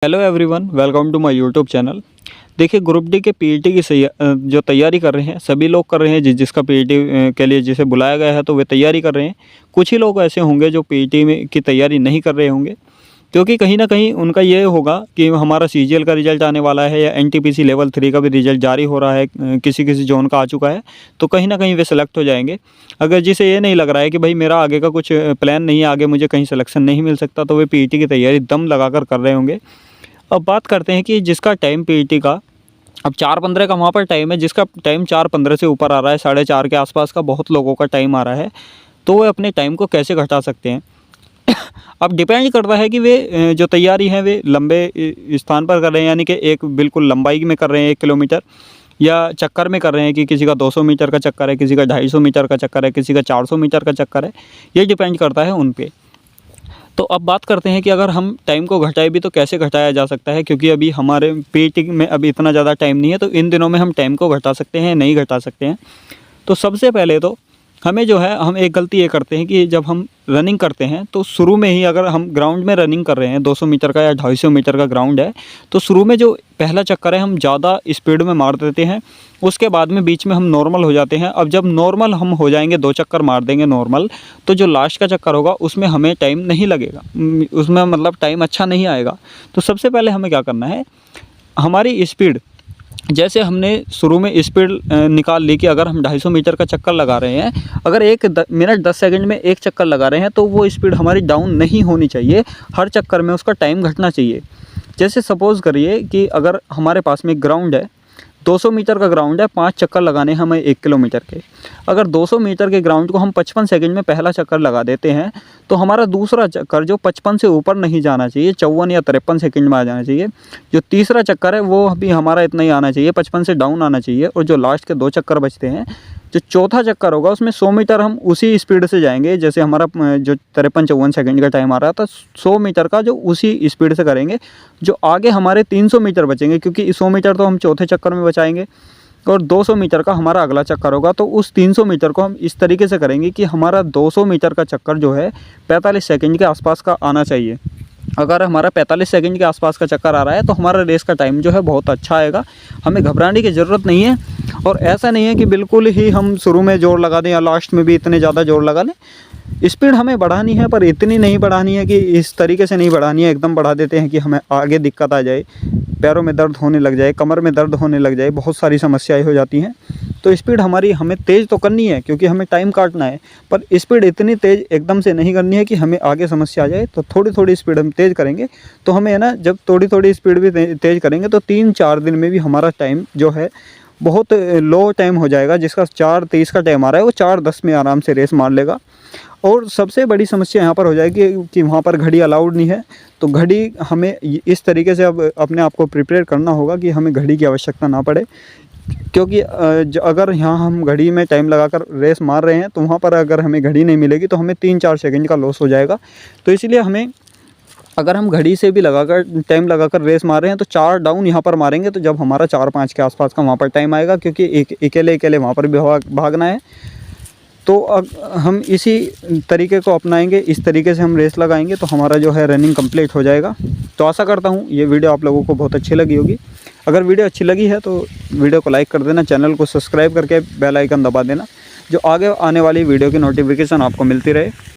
Hello everyone, welcome to my YouTube channel. देखिए, group D के PET की जो तैयारी कर रहे हैं सभी लोग कर रहे हैं। जिसका पीईटी के लिए जिसे बुलाया गया है तो वे तैयारी कर रहे हैं। कुछ ही लोग ऐसे होंगे जो पीईटी में की तैयारी नहीं कर रहे होंगे, क्योंकि कहीं ना कहीं उनका ये होगा कि हमारा सीजीएल का रिज़ल्ट आने वाला है या एनटीपीसी लेवल 3 का भी रिज़ल्ट जारी हो रहा है, किसी किसी जोन का आ चुका है, तो कहीं ना कहीं वे सेलेक्ट हो जाएंगे। अगर जिसे ये नहीं लग रहा है कि भाई मेरा आगे का कुछ प्लान नहीं है, आगे मुझे कहीं सिलेक्शन नहीं मिल सकता, तो वे पीईटी की तैयारी दम लगाकर कर रहे होंगे। अब बात करते हैं कि जिसका टाइम पीईटी का अब 4:15 का वहाँ पर टाइम है, जिसका टाइम 4:15 से ऊपर आ रहा है, 4:30 के आसपास का बहुत लोगों का टाइम आ रहा है, तो वे अपने टाइम को कैसे घटा सकते हैं। अब डिपेंड करता है कि वे जो तैयारी है वे लंबे स्थान पर कर रहे हैं, यानी कि एक बिल्कुल लंबाई में कर रहे हैं 1 किलोमीटर, या चक्कर में कर रहे हैं कि किसी का 200 मीटर का चक्कर है, किसी का 250 मीटर का चक्कर है, किसी का 400 मीटर का चक्कर है। ये डिपेंड करता है उन पे। तो अब बात करते हैं कि अगर हम टाइम को घटाए भी तो कैसे घटाया जा सकता है, क्योंकि अभी हमारे पीईटी में अभी इतना ज़्यादा टाइम नहीं है, तो इन दिनों में हम टाइम को घटा सकते हैं, नहीं घटा सकते हैं। तो सबसे पहले तो हमें जो है, हम एक गलती ये करते हैं कि जब हम रनिंग करते हैं तो शुरू में ही अगर हम ग्राउंड में रनिंग कर रहे हैं, 200 मीटर का या 250 मीटर का ग्राउंड है, तो शुरू में जो पहला चक्कर है हम ज़्यादा स्पीड में मार देते हैं। उसके बाद में बीच में हम नॉर्मल हो जाते हैं। अब जब नॉर्मल हम हो जाएंगे, 2 चक्कर मार देंगे नॉर्मल, तो जो लास्ट का चक्कर होगा उसमें हमें टाइम नहीं लगेगा, उसमें मतलब टाइम अच्छा नहीं आएगा। तो सबसे पहले हमें क्या करना है, हमारी स्पीड, जैसे हमने शुरू में स्पीड निकाल ली कि अगर हम 250 मीटर का चक्कर लगा रहे हैं, अगर 1 मिनट 10 सेकंड में एक चक्कर लगा रहे हैं, तो वो स्पीड हमारी डाउन नहीं होनी चाहिए। हर चक्कर में उसका टाइम घटना चाहिए। जैसे सपोज़ करिए कि अगर हमारे पास में ग्राउंड है, 200 मीटर का ग्राउंड है, 5 चक्कर लगाने हैं हमें 1 किलोमीटर के। अगर 200 मीटर के ग्राउंड को हम 55 सेकंड में पहला चक्कर लगा देते हैं, तो हमारा दूसरा चक्कर जो 55 से ऊपर नहीं जाना चाहिए, 54 या 53 सेकंड में आ जाना चाहिए। जो तीसरा चक्कर है वो भी हमारा इतना ही आना चाहिए, 55 से डाउन आना चाहिए। और जो लास्ट के 2 चक्कर बचते हैं, जो चौथा चक्कर होगा उसमें 100 मीटर हम उसी स्पीड से जाएंगे। जैसे हमारा जो 53-54 सेकंड का टाइम आ रहा था, 100 मीटर का जो उसी स्पीड से करेंगे। जो आगे हमारे 300 मीटर बचेंगे, क्योंकि 100 मीटर तो हम चौथे चक्कर में बचाएंगे, और 200 मीटर का हमारा अगला चक्कर होगा। तो उस 300 मीटर को हम इस तरीके से करेंगे कि हमारा 200 मीटर का चक्कर जो है 45 सेकंड के आसपास का आना चाहिए। अगर हमारा 45 सेकंड के आसपास का चक्कर आ रहा है, तो हमारा रेस का टाइम जो है बहुत अच्छा आएगा। हमें घबराने की ज़रूरत नहीं है। और ऐसा नहीं है कि बिल्कुल ही हम शुरू में जोर लगा दें या लास्ट में भी इतने ज़्यादा जोर लगा लें। स्पीड हमें बढ़ानी है, पर इतनी नहीं बढ़ानी है कि इस तरीके से नहीं बढ़ानी है, एकदम बढ़ा देते हैं कि हमें आगे दिक्कत आ जाए, पैरों में दर्द होने लग जाए, कमर में दर्द होने लग जाए, बहुत सारी समस्याएं हो जाती हैं। तो स्पीड हमारी हमें तेज़ तो करनी है, क्योंकि हमें टाइम काटना है, पर स्पीड इतनी तेज़ एकदम से नहीं करनी है कि हमें आगे समस्या आ जाए। तो थोड़ी थोड़ी स्पीड हम तेज़ करेंगे, तो हमें है ना, जब थोड़ी थोड़ी स्पीड भी तेज़ करेंगे तो 3-4 दिन में भी हमारा टाइम जो है बहुत लो टाइम हो जाएगा। जिसका 4:30 का टाइम आ रहा है, वो 4:10 में आराम से रेस मार लेगा। और सबसे बड़ी समस्या यहाँ पर हो जाएगी कि वहाँ पर घड़ी अलाउड नहीं है। तो घड़ी हमें इस तरीके से अब अपने आप को प्रिपेयर करना होगा कि हमें घड़ी की आवश्यकता ना पड़े, क्योंकि अगर यहाँ हम घड़ी में टाइम लगाकर रेस मार रहे हैं, तो वहाँ पर अगर हमें घड़ी नहीं मिलेगी तो हमें 3-4 सेकंड का लॉस हो जाएगा। तो इसलिए हमें, अगर हम घड़ी से भी लगाकर टाइम लगाकर रेस मार रहे हैं, तो 4 डाउन यहाँ पर मारेंगे, तो जब हमारा 4-5 के आसपास का वहाँ पर टाइम आएगा, क्योंकि अकेले वहाँ पर भी भागना है, तो अब हम इसी तरीके को अपनाएंगे, इस तरीके से हम रेस लगाएंगे, तो हमारा जो है रनिंग कंप्लीट हो जाएगा। तो आशा करता हूँ ये वीडियो आप लोगों को बहुत अच्छी लगी होगी। अगर वीडियो अच्छी लगी है तो वीडियो को लाइक कर देना, चैनल को सब्सक्राइब करके बेल आइकन दबा देना, जो आगे आने वाली वीडियो की नोटिफिकेशन आपको मिलती रहे।